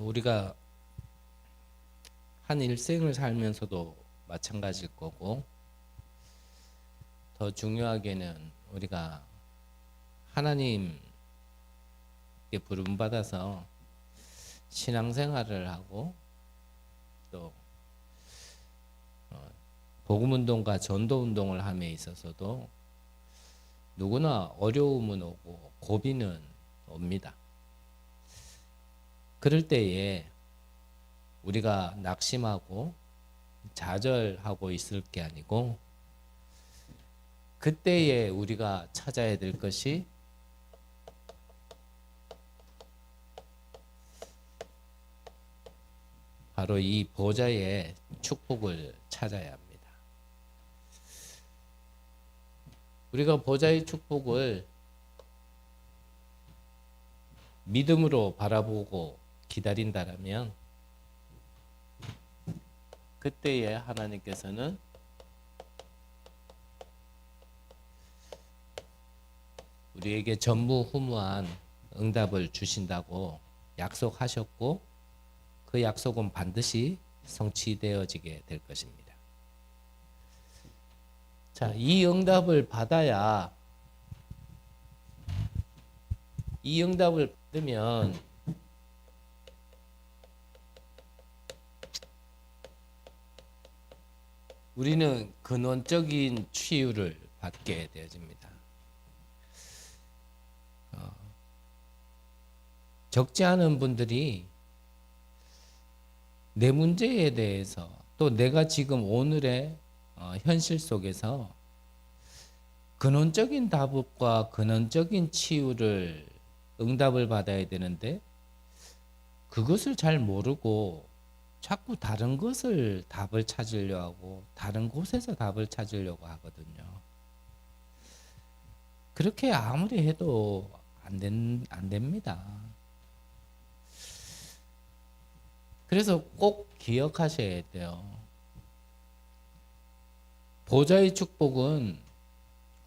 우리가 한 일생을 살면서도 마찬가지일 거고, 더 중요하게는 우리가 하나님께 부름받아서 신앙생활을 하고 또 복음운동과 전도운동을 함에 있어서도 누구나 어려움은 오고 고비는 옵니다. 그럴 때에 우리가 낙심하고 좌절하고 있을 게 아니고, 그때에 우리가 찾아야 될 것이 바로 이 보좌의 축복을 찾아야 합니다. 우리가 보좌의 축복을 믿음으로 바라보고 기다린다라면, 그때에 하나님께서는 우리에게 전무후무한 응답을 주신다고 약속하셨고, 그 약속은 반드시 성취되어지게 될 것입니다. 자, 이 응답을 받아야, 이 응답을 받으면 우리는 근원적인 치유를 받게 되어집니다. 적지 않은 분들이 내 문제에 대해서, 또 내가 지금 오늘의 현실 속에서 근원적인 답과 근원적인 치유를, 응답을 받아야 되는데 그것을 잘 모르고 자꾸 다른 것을 답을 찾으려고 하고 다른 곳에서 답을 찾으려고 하거든요. 그렇게 아무리 해도 안 됩니다. 그래서 꼭 기억하셔야 돼요. 보좌의 축복은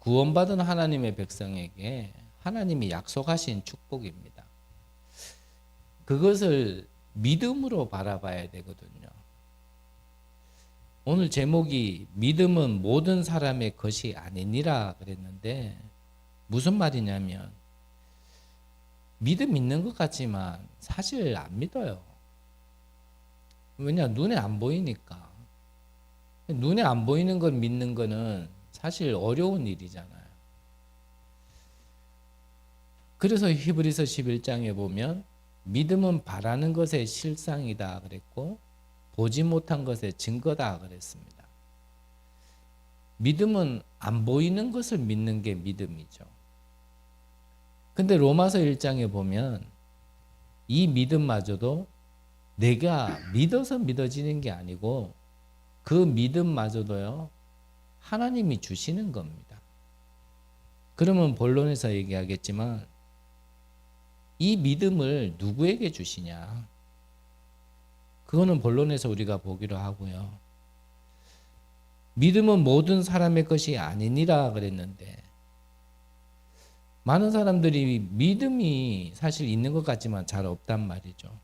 구원받은 하나님의 백성에게 하나님이 약속하신 축복입니다. 그것을 믿음으로 바라봐야 되거든요. 오늘 제목이 믿음은 모든 사람의 것이 아니니라 그랬는데, 무슨 말이냐면 믿음 있는 것 같지만 사실 안 믿어요. 왜냐? 눈에 안 보이니까. 눈에 안 보이는 걸 믿는 거는 사실 어려운 일이잖아요. 그래서 히브리서 11장에 보면 믿음은 바라는 것의 실상이다 그랬고, 보지 못한 것의 증거다 그랬습니다. 믿음은 안 보이는 것을 믿는 게 믿음이죠. 근데 로마서 1장에 보면 이 믿음마저도 내가 믿어서 믿어지는 게 아니고, 그 믿음마저도요, 하나님이 주시는 겁니다. 그러면 본론에서 얘기하겠지만, 이 믿음을 누구에게 주시냐? 그거는 본론에서 우리가 보기로 하고요. 믿음은 모든 사람의 것이 아니니라 그랬는데, 많은 사람들이 믿음이 사실 있는 것 같지만 잘 없단 말이죠.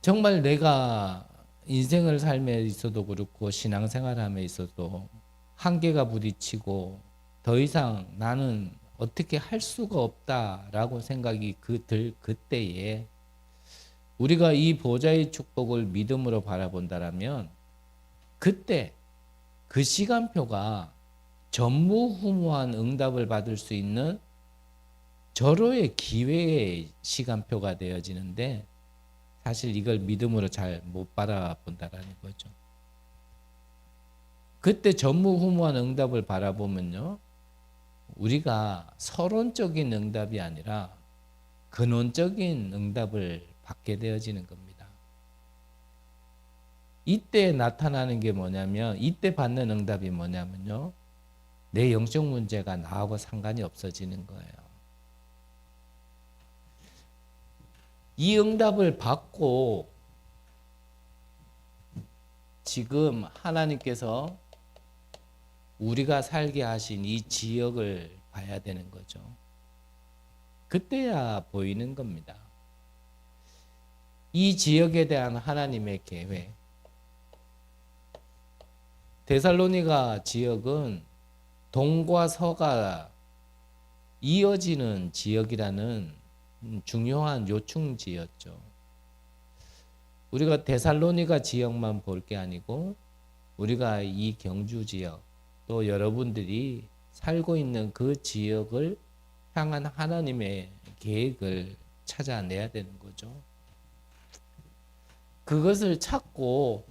정말 내가 인생을 삶에 있어도 그렇고 신앙생활함에 있어도 한계가 부딪히고 더 이상 나는 어떻게 할 수가 없다라고 생각이 들 그때에 우리가 이 보좌의 축복을 믿음으로 바라본다라면, 그때 그 시간표가 전무후무한 응답을 받을 수 있는 절호의 기회의 시간표가 되어지는데, 사실 이걸 믿음으로 잘 못 바라본다라는 거죠. 그때 전무후무한 응답을 바라보면요, 우리가 서론적인 응답이 아니라 근원적인 응답을 받게 되어지는 겁니다. 이때 나타나는 게 뭐냐면, 이때 받는 응답이 뭐냐면요, 내 영적 문제가 나하고 상관이 없어지는 거예요. 이 응답을 받고 지금 하나님께서 우리가 살게 하신 이 지역을 봐야 되는 거죠. 그때야 보이는 겁니다. 이 지역에 대한 하나님의 계획. 데살로니가 지역은 동과 서가 이어지는 지역이라는 중요한 요충지였죠. 우리가 데살로니가 지역만 볼 게 아니고 우리가 이 경주 지역 또 여러분들이 살고 있는 그 지역을 향한 하나님의 계획을 찾아내야 되는 거죠. 그것을 찾고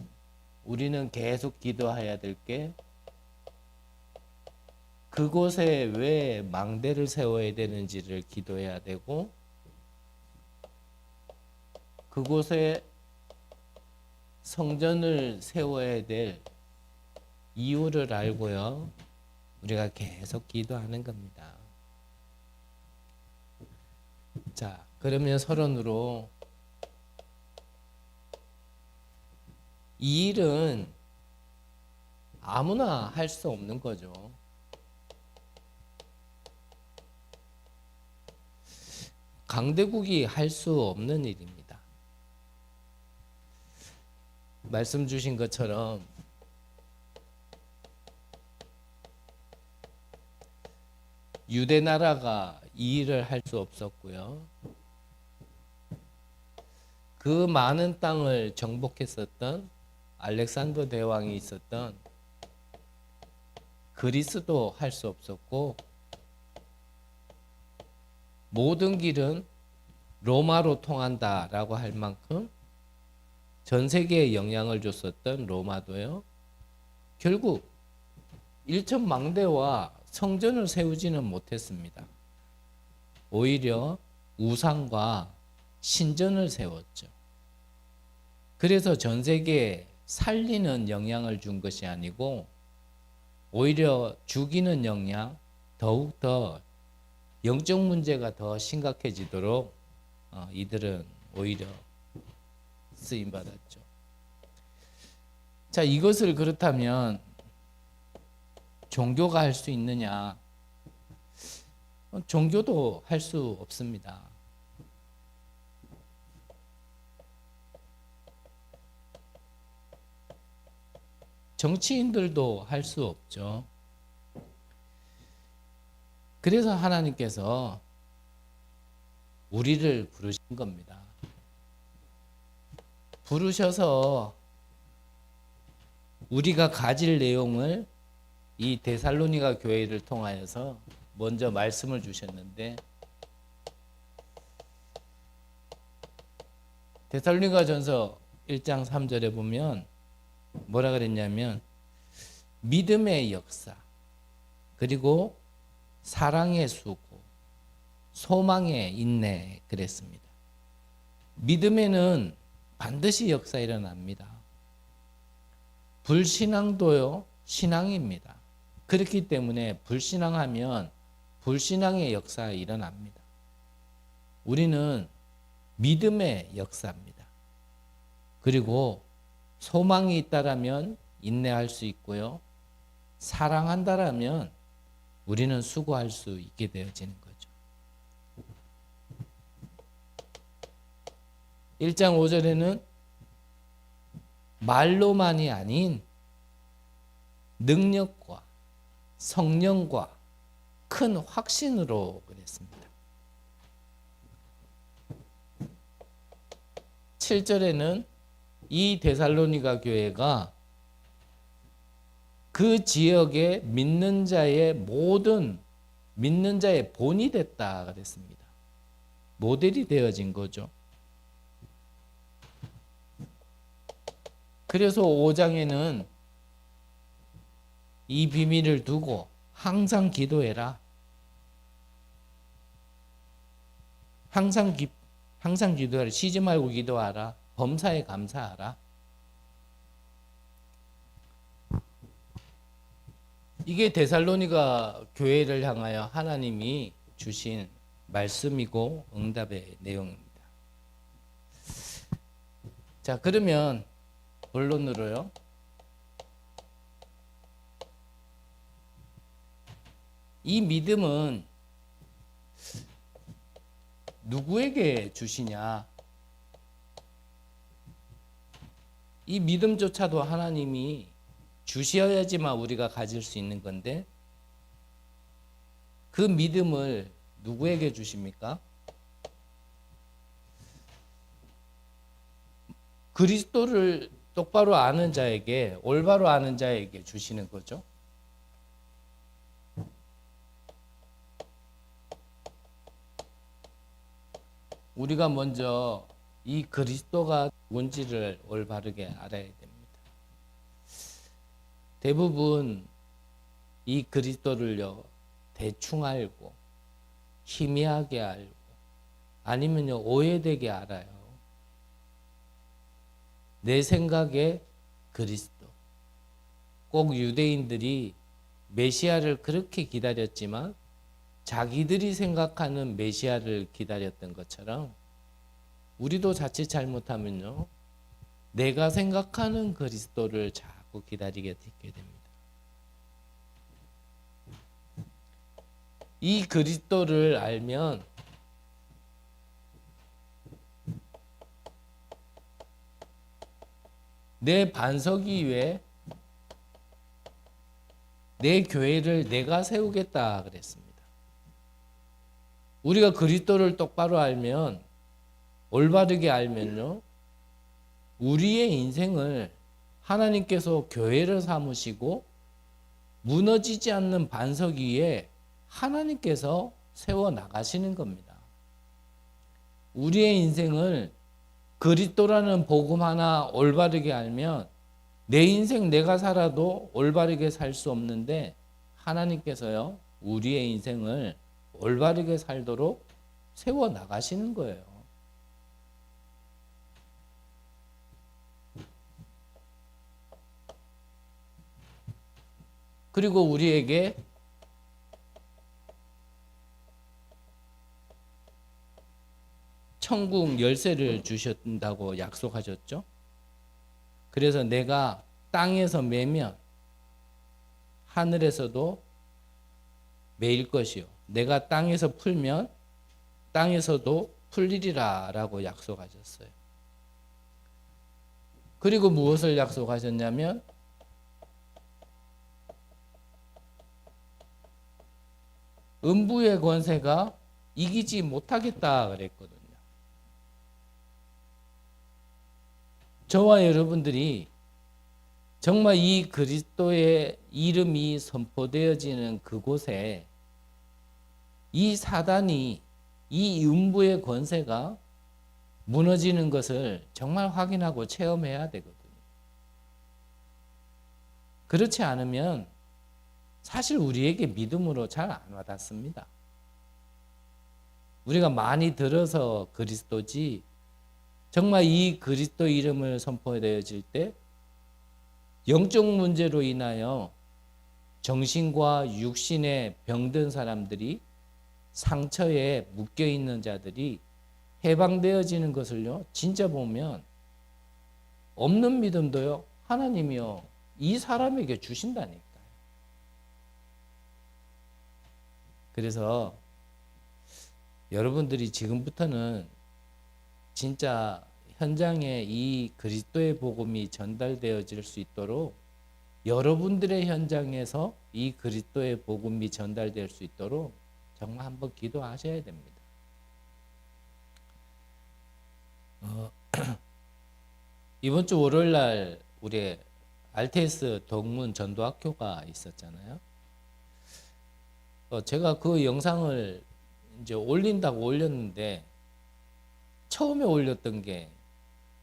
우리는 계속 기도해야 될 게 그곳에 왜 망대를 세워야 되는지를 기도해야 되고 그곳에 성전을 세워야 될 이유를 알고요. 우리가 계속 기도하는 겁니다. 자, 그러면 서론으로 이 일은 아무나 할 수 없는 거죠. 강대국이 할 수 없는 일입니다. 말씀 주신 것처럼 유대 나라가 이 일을 할 수 없었고요. 그 많은 땅을 정복했었던 알렉산더 대왕이 있었던 그리스도 할 수 없었고 모든 길은 로마로 통한다라고 할 만큼 전 세계에 영향을 줬었던 로마도요. 결국 일천망대와 성전을 세우지는 못했습니다. 오히려 우상과 신전을 세웠죠. 그래서 전 세계에 살리는 영향을 준 것이 아니고 오히려 죽이는 영향, 더욱더 영적 문제가 더 심각해지도록 이들은 오히려 쓰임 받았죠. 자, 이것을 그렇다면 종교가 할 수 있느냐? 종교도 할 수 없습니다. 정치인들도 할 수 없죠. 그래서 하나님께서 우리를 부르신 겁니다. 부르셔서 우리가 가질 내용을 이 데살로니가 교회를 통하여서 먼저 말씀을 주셨는데 데살로니가전서 1장 3절에 보면 뭐라 그랬냐면 믿음의 역사 그리고 사랑의 수고 소망의 인내 그랬습니다. 믿음에는 반드시 역사 일어납니다. 불신앙도요 신앙입니다. 그렇기 때문에 불신앙하면 불신앙의 역사가 일어납니다. 우리는 믿음의 역사입니다. 그리고 소망이 있다라면 인내할 수 있고요. 사랑한다라면 우리는 수고할 수 있게 되어지는 거죠. 1장 5절에는 말로만이 아닌 능력과 성령과 큰 확신으로 그랬습니다. 7절에는 이 데살로니가 교회가 그 지역의 믿는 자의 모든 믿는 자의 본이 됐다 그랬습니다. 모델이 되어진 거죠. 그래서 5장에는 이 비밀을 두고 항상 기도해라. 항상 기도하라. 쉬지 말고 기도하라. 범사에 감사하라. 이게 데살로니가 교회를 향하여 하나님이 주신 말씀이고 응답의 내용입니다. 자, 그러면 본론으로요. 이 믿음은 누구에게 주시냐? 이 믿음조차도 하나님이 주셔야지만 우리가 가질 수 있는 건데 그 믿음을 누구에게 주십니까? 그리스도를 똑바로 아는 자에게, 올바로 아는 자에게 주시는 거죠. 우리가 먼저 이 그리스도가 뭔지를 올바르게 알아야 됩니다. 대부분 이 그리스도를요, 대충 알고, 희미하게 알고, 아니면요, 오해되게 알아요. 내 생각에 그리스도. 꼭 유대인들이 메시아를 그렇게 기다렸지만 자기들이 생각하는 메시아를 기다렸던 것처럼 우리도 자칫 잘못하면요, 내가 생각하는 그리스도를 자꾸 기다리게 되게 됩니다. 이 그리스도를 알면 내 반석 위에 내 교회를 내가 세우겠다 그랬습니다. 우리가 그리스도를 똑바로 알면, 올바르게 알면요, 우리의 인생을 하나님께서 교회를 삼으시고 무너지지 않는 반석 위에 하나님께서 세워 나가시는 겁니다. 우리의 인생을 그리스도라는 복음 하나 올바르게 알면 내 인생 내가 살아도 올바르게 살 수 없는데 하나님께서요, 우리의 인생을 올바르게 살도록 세워 나가시는 거예요. 그리고 우리에게 천국 열쇠를 주신다고 약속하셨죠. 그래서 내가 땅에서 매면 하늘에서도 매일 것이요, 내가 땅에서 풀면 땅에서도 풀리리라 라고 약속하셨어요. 그리고 무엇을 약속하셨냐면 음부의 권세가 이기지 못하겠다 그랬거든요. 저와 여러분들이 정말 이 그리스도의 이름이 선포되어지는 그곳에 이 사단이, 이 음부의 권세가 무너지는 것을 정말 확인하고 체험해야 되거든요. 그렇지 않으면 사실 우리에게 믿음으로 잘 안 와닿습니다. 우리가 많이 들어서 그리스도지, 정말 이 그리스도 이름을 선포되어질 때 영적 문제로 인하여 정신과 육신에 병든 사람들이, 상처에 묶여 있는 자들이 해방되어지는 것을요, 진짜 보면 없는 믿음도요, 하나님이요, 이 사람에게 주신다니까요. 그래서 여러분들이 지금부터는 진짜 현장에 이 그리스도의 복음이 전달되어질 수 있도록, 여러분들의 현장에서 이 그리스도의 복음이 전달될 수 있도록 정말 한번 기도하셔야 됩니다. 이번 주 월요일 날 우리 RTS 동문 전도학교가 있었잖아요. 제가 그 영상을 이제 올린다고 올렸는데 처음에 올렸던 게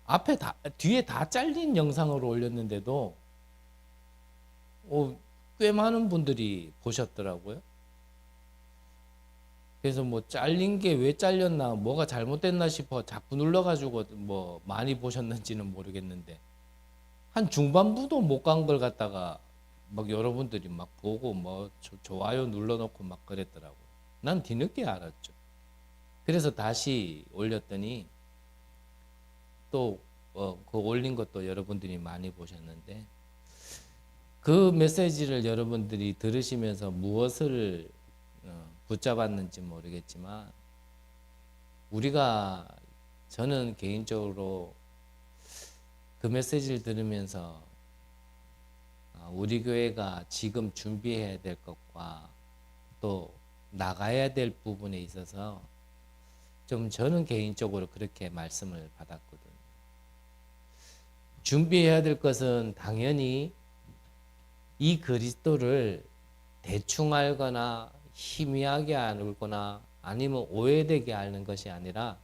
앞에 다, 뒤에 다 잘린 영상으로 올렸는데도 꽤 많은 분들이 보셨더라고요. 그래서 뭐 잘린 게 왜 잘렸나, 뭐가 잘못됐나 싶어 자꾸 눌러가지고 뭐 많이 보셨는지는 모르겠는데 한 중반부도 못 간 걸 갖다가 막 여러분들이 막 보고 뭐 좋아요 눌러놓고 막 그랬더라고요. 난 뒤늦게 알았죠. 그래서 다시 올렸더니 또 그 올린 것도 여러분들이 많이 보셨는데 그 메시지를 여러분들이 들으시면서 무엇을 붙잡았는지 모르겠지만 저는 개인적으로 그 메시지를 들으면서 우리 교회가 지금 준비해야 될 것과 또 나가야 될 부분에 있어서 좀 저는 개인적으로 그렇게 말씀을 받았거든요. 준비해야 될 것은 당연히 이 그리스도를 대충 알거나 희미하게 알거나 아니면 오해되게 아는 것이 아니라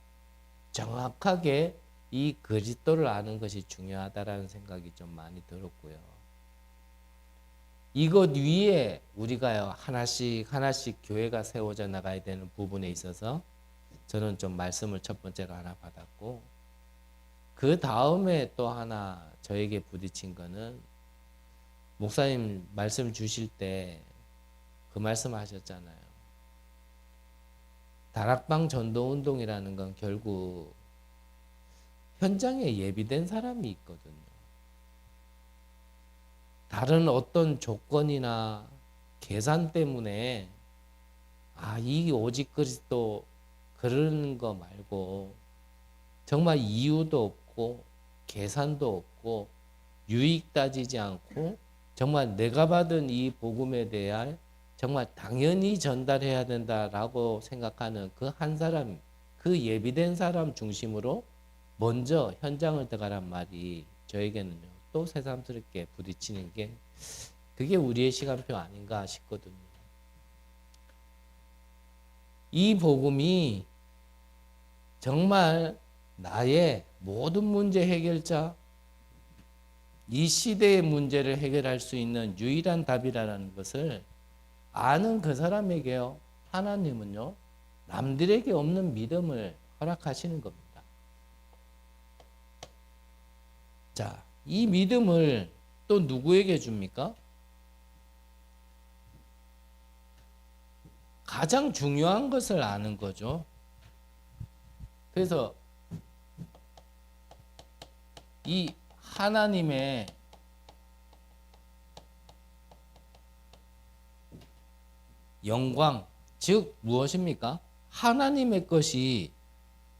정확하게 이 그리스도를 아는 것이 중요하다라는 생각이 좀 많이 들었고요. 이것 위에 우리가 하나씩 하나씩 교회가 세워져 나가야 되는 부분에 있어서 저는 좀 말씀을 첫 번째로 하나 받았고, 그 다음에 또 하나 저에게 부딪힌 거는 목사님 말씀 주실 때 그 말씀 하셨잖아요. 다락방 전도운동이라는 건 결국 현장에 예비된 사람이 있거든요. 다른 어떤 조건이나 계산 때문에 이 오직 그리스도 그러는 거 말고 정말 이유도 없고 계산도 없고 유익 따지지 않고 정말 내가 받은 이 복음에 대한 정말 당연히 전달해야 된다라고 생각하는 그 한 사람, 그 예비된 사람 중심으로 먼저 현장을 들어가란 말이 저에게는요 또 새삼스럽게 부딪히는 게 그게 우리의 시간표 아닌가 싶거든요. 이 복음이 정말 나의 모든 문제 해결자, 이 시대의 문제를 해결할 수 있는 유일한 답이라는 것을 아는 그 사람에게요, 하나님은요, 남들에게 없는 믿음을 허락하시는 겁니다. 자, 이 믿음을 또 누구에게 줍니까? 가장 중요한 것을 아는 거죠. 그래서 이 하나님의 영광, 즉 무엇입니까? 하나님의 것이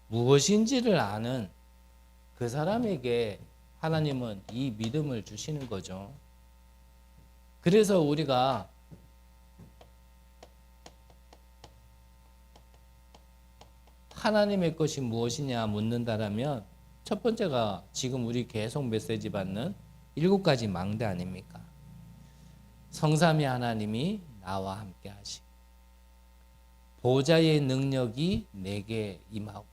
무엇인지를 아는 그 사람에게 하나님은 이 믿음을 주시는 거죠. 그래서 우리가 하나님의 것이 무엇이냐 묻는다라면 첫 번째가 지금 우리 계속 메시지 받는 7가지 망대 아닙니까? 성삼위 하나님이 나와 함께 하시고 보좌의 능력이 내게 임하고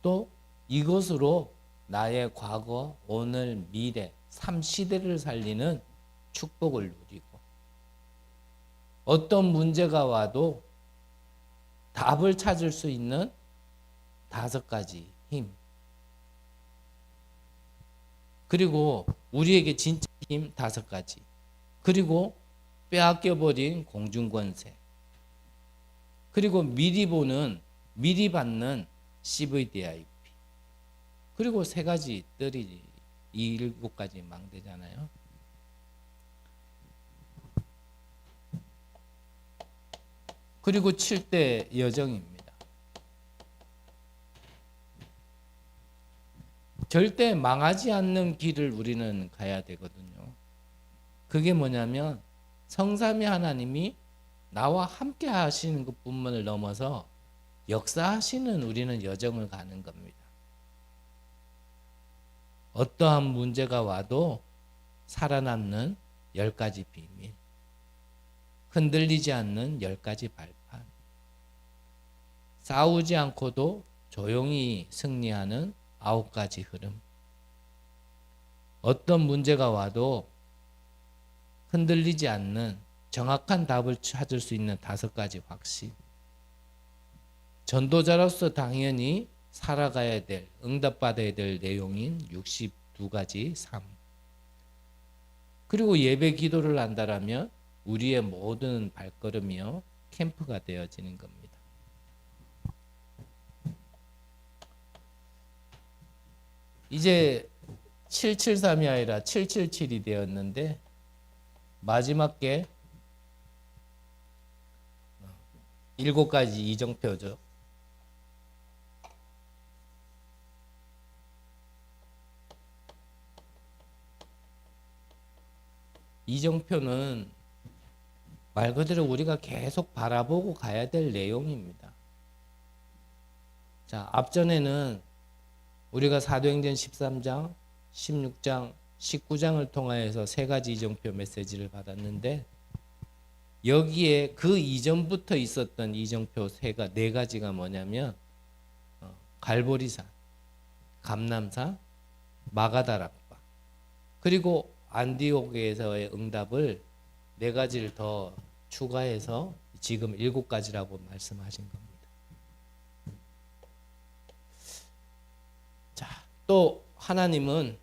또 이것으로 나의 과거, 오늘, 미래 3시대를 살리는 축복을 누리고 어떤 문제가 와도 답을 찾을 수 있는 5가지 힘, 그리고 우리에게 진짜 힘 5가지, 그리고 빼앗겨버린 공중권세, 그리고 미리 보는, 미리 받는 CVDIP, 그리고 3가지 뜰이 이 7가지 망대잖아요. 그리고 7대 여정입니다. 절대 망하지 않는 길을 우리는 가야 되거든요. 그게 뭐냐면 성삼위 하나님이 나와 함께 하시는 것뿐만을 넘어서 역사하시는 우리는 여정을 가는 겁니다. 어떠한 문제가 와도 살아남는 10가지 비밀, 흔들리지 않는 10가지 발판, 싸우지 않고도 조용히 승리하는 9가지 흐름, 어떤 문제가 와도 흔들리지 않는 정확한 답을 찾을 수 있는 5가지 확신, 전도자로서 당연히 살아가야 될, 응답받아야 될 내용인 62가지 삶, 그리고 예배 기도를 한다라면 우리의 모든 발걸음이요 캠프가 되어지는 겁니다. 이제 773이 아니라 777이 되었는데 마지막 게 7가지 이정표죠. 이정표는 말 그대로 우리가 계속 바라보고 가야 될 내용입니다. 자, 앞전에는 우리가 사도행전 13장, 16장, 19장을 통하여서 세 가지 이정표 메시지를 받았는데 여기에 그 이전부터 있었던 이정표 네 가지가 뭐냐면 갈보리산, 감람산, 마가다락방, 그리고 안디옥에서의 응답을 네 가지를 더 추가해서 지금 7가지라고 말씀하신 겁니다. 자, 또 하나님은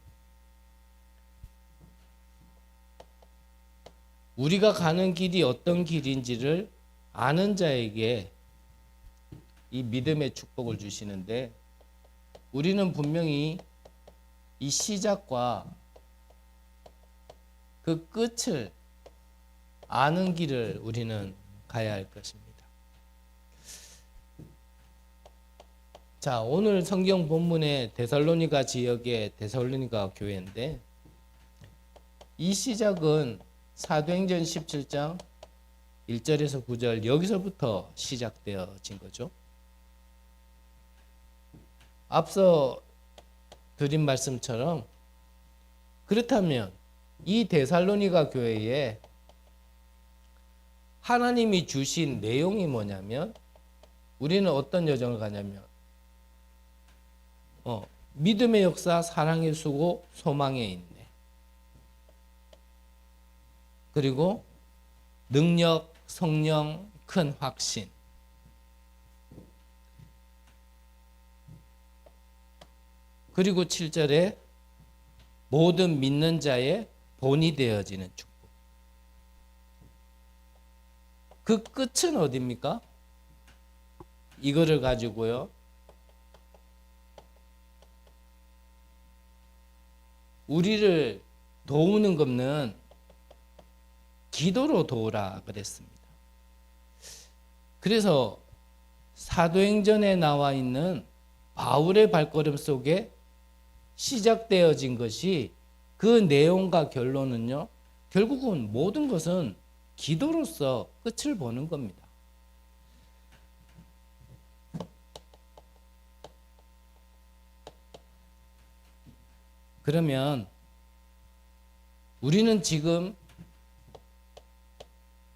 우리가 가는 길이 어떤 길인지를 아는 자에게 이 믿음의 축복을 주시는데 우리는 분명히 이 시작과 그 끝을 아는 길을 우리는 가야 할 것입니다. 자, 오늘 성경 본문의 데살로니가 지역의 데살로니가 교회인데 이 시작은 사도행전 17장 1절에서 9절 여기서부터 시작되어진 거죠. 앞서 드린 말씀처럼 그렇다면 이 데살로니가 교회에 하나님이 주신 내용이 뭐냐면 우리는 어떤 여정을 가냐면 믿음의 역사, 사랑의 수고, 소망의 인내, 그리고 능력, 성령, 큰 확신, 그리고 7절에 모든 믿는 자의 본이 되어지는 축복. 그 끝은 어디입니까? 이거를 가지고요. 우리를 도우는 것은 기도로 도우라 그랬습니다. 그래서 사도행전에 나와 있는 바울의 발걸음 속에 시작되어진 것이 그 내용과 결론은요. 결국은 모든 것은 기도로서 끝을 보는 겁니다. 그러면 우리는 지금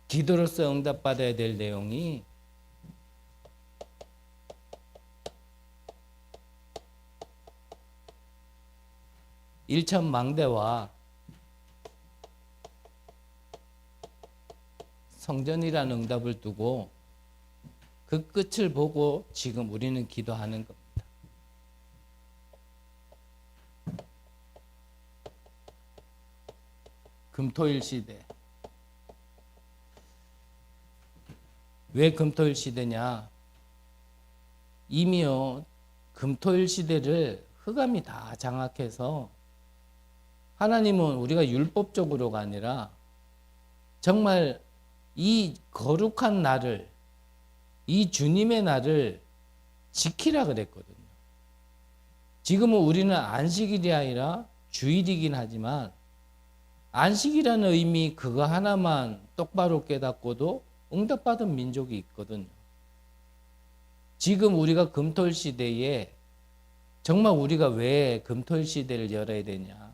기도로서 응답받아야 될 내용이 일천망대와 성전이라는 응답을 두고 그 끝을 보고 지금 우리는 기도하는 겁니다. 금토일 시대. 왜 금토일 시대냐? 이미요 금토일 시대를 흑암이 다 장악해서 하나님은 우리가 율법적으로가 아니라 정말 이 거룩한 날을, 이 주님의 날을 지키라 그랬거든요. 지금은 우리는 안식일이 아니라 주일이긴 하지만 안식이라는 의미 그거 하나만 똑바로 깨닫고도 응답받은 민족이 있거든요. 지금 우리가 금토일 시대에 정말 우리가 왜 금토일 시대를 열어야 되냐?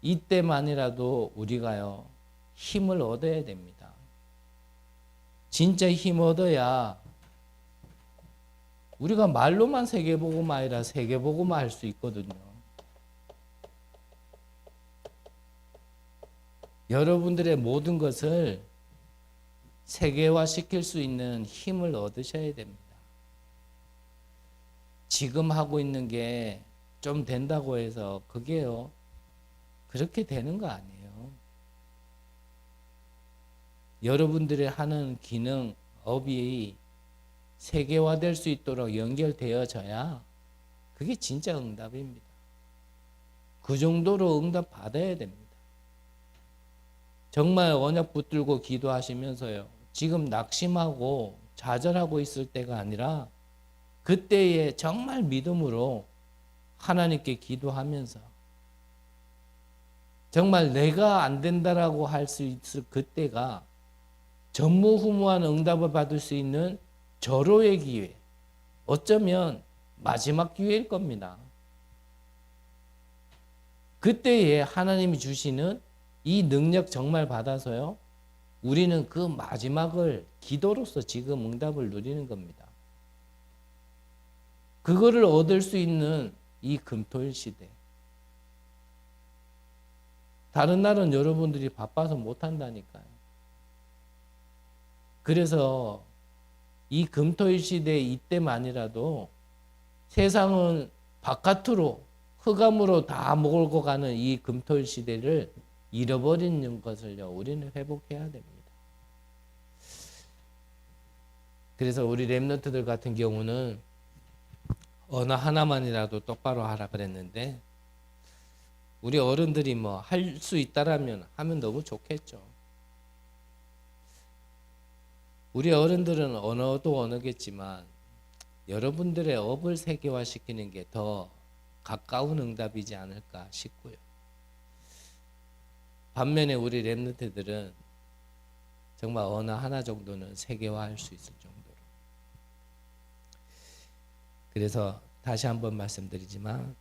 이때만이라도 우리가요 힘을 얻어야 됩니다. 진짜 힘 얻어야 우리가 말로만 세계복음화 아니라 세계복음화 할 수 있거든요. 여러분들의 모든 것을 세계화 시킬 수 있는 힘을 얻으셔야 됩니다. 지금 하고 있는 게 좀 된다고 해서 그게요 그렇게 되는 거 아니에요. 여러분들이 하는 기능, 업이 세계화될 수 있도록 연결되어져야 그게 진짜 응답입니다. 그 정도로 응답 받아야 됩니다. 정말 언약 붙들고 기도하시면서요. 지금 낙심하고 좌절하고 있을 때가 아니라 그때에 정말 믿음으로 하나님께 기도하면서 정말 내가 안 된다라고 할 수 있을 그때가 전무후무한 응답을 받을 수 있는 절호의 기회, 어쩌면 마지막 기회일 겁니다. 그때에 하나님이 주시는 이 능력 정말 받아서요, 우리는 그 마지막을 기도로서 지금 응답을 누리는 겁니다. 그거를 얻을 수 있는 이 금토일 시대. 다른 날은 여러분들이 바빠서 못한다니까요. 그래서 이 금토일 시대 이때만이라도 세상은 바깥으로 흑암으로 다 몰고 가는 이 금토일 시대를 잃어버리는 것을요, 우리는 회복해야 됩니다. 그래서 우리 렘넌트들 같은 경우는 언어 하나만이라도 똑바로 하라 그랬는데, 우리 어른들이 뭐 할 수 있다라면 하면 너무 좋겠죠. 우리 어른들은 언어도 언어겠지만 여러분들의 업을 세계화시키는 게 더 가까운 응답이지 않을까 싶고요. 반면에 우리 렘넌트들은 정말 언어 하나 정도는 세계화할 수 있을 정도로. 그래서 다시 한번 말씀드리지만,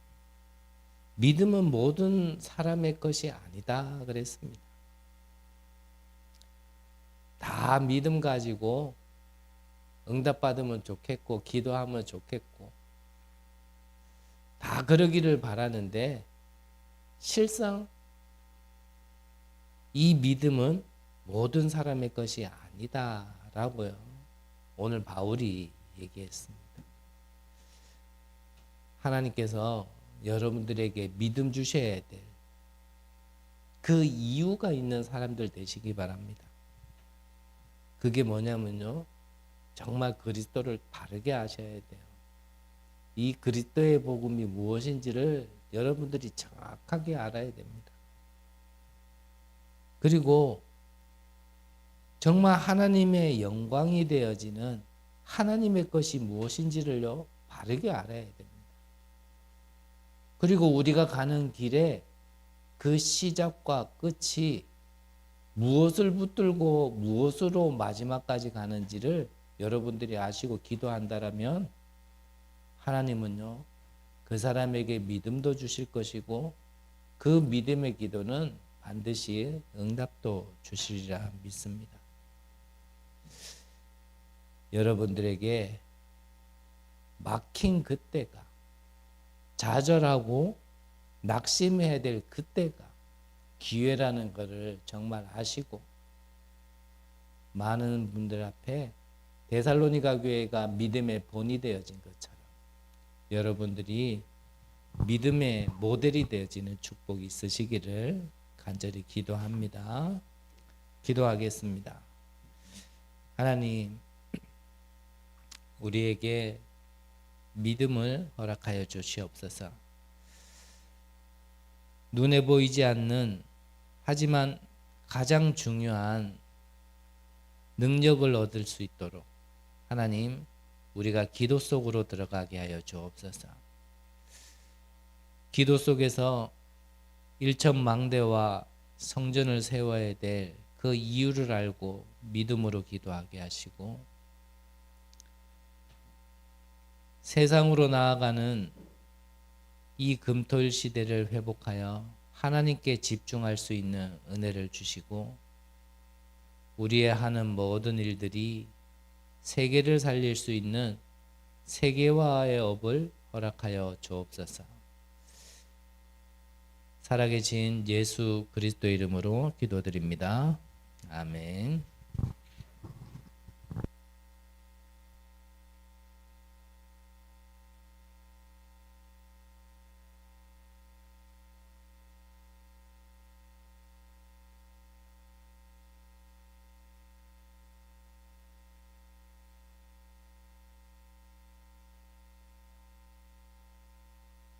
믿음은 모든 사람의 것이 아니다 그랬습니다. 다 믿음 가지고 응답받으면 좋겠고 기도하면 좋겠고 다 그러기를 바라는데, 실상 이 믿음은 모든 사람의 것이 아니다라고요, 오늘 바울이 얘기했습니다. 하나님께서 여러분들에게 믿음 주셔야 될 그 이유가 있는 사람들 되시기 바랍니다. 그게 뭐냐면요, 정말 그리스도를 바르게 아셔야 돼요. 이 그리스도의 복음이 무엇인지를 여러분들이 정확하게 알아야 됩니다. 그리고 정말 하나님의 영광이 되어지는 하나님의 것이 무엇인지를요, 바르게 알아야 됩니다. 그리고 우리가 가는 길에 그 시작과 끝이 무엇을 붙들고 무엇으로 마지막까지 가는지를 여러분들이 아시고 기도한다라면, 하나님은요, 그 사람에게 믿음도 주실 것이고 그 믿음의 기도는 반드시 응답도 주시리라 믿습니다. 여러분들에게 막힌 그때가, 좌절하고 낙심해야 될 그때가 기회라는 것을 정말 아시고, 많은 분들 앞에 데살로니가 교회가 믿음의 본이 되어진 것처럼 여러분들이 믿음의 모델이 되어지는 축복이 있으시기를 간절히 기도합니다. 기도하겠습니다. 하나님, 우리에게 믿음을 허락하여 주시옵소서. 눈에 보이지 않는, 하지만 가장 중요한 능력을 얻을 수 있도록 하나님, 우리가 기도 속으로 들어가게 하여 주옵소서. 기도 속에서 일천망대와 성전을 세워야 될 그 이유를 알고 믿음으로 기도하게 하시고, 세상으로 나아가는 이 금토일 시대를 회복하여 하나님께 집중할 수 있는 은혜를 주시고, 우리의 하는 모든 일들이 세계를 살릴 수 있는 세계화의 업을 허락하여 주옵소서. 살아계신 예수 그리스도 이름으로 기도드립니다. 아멘.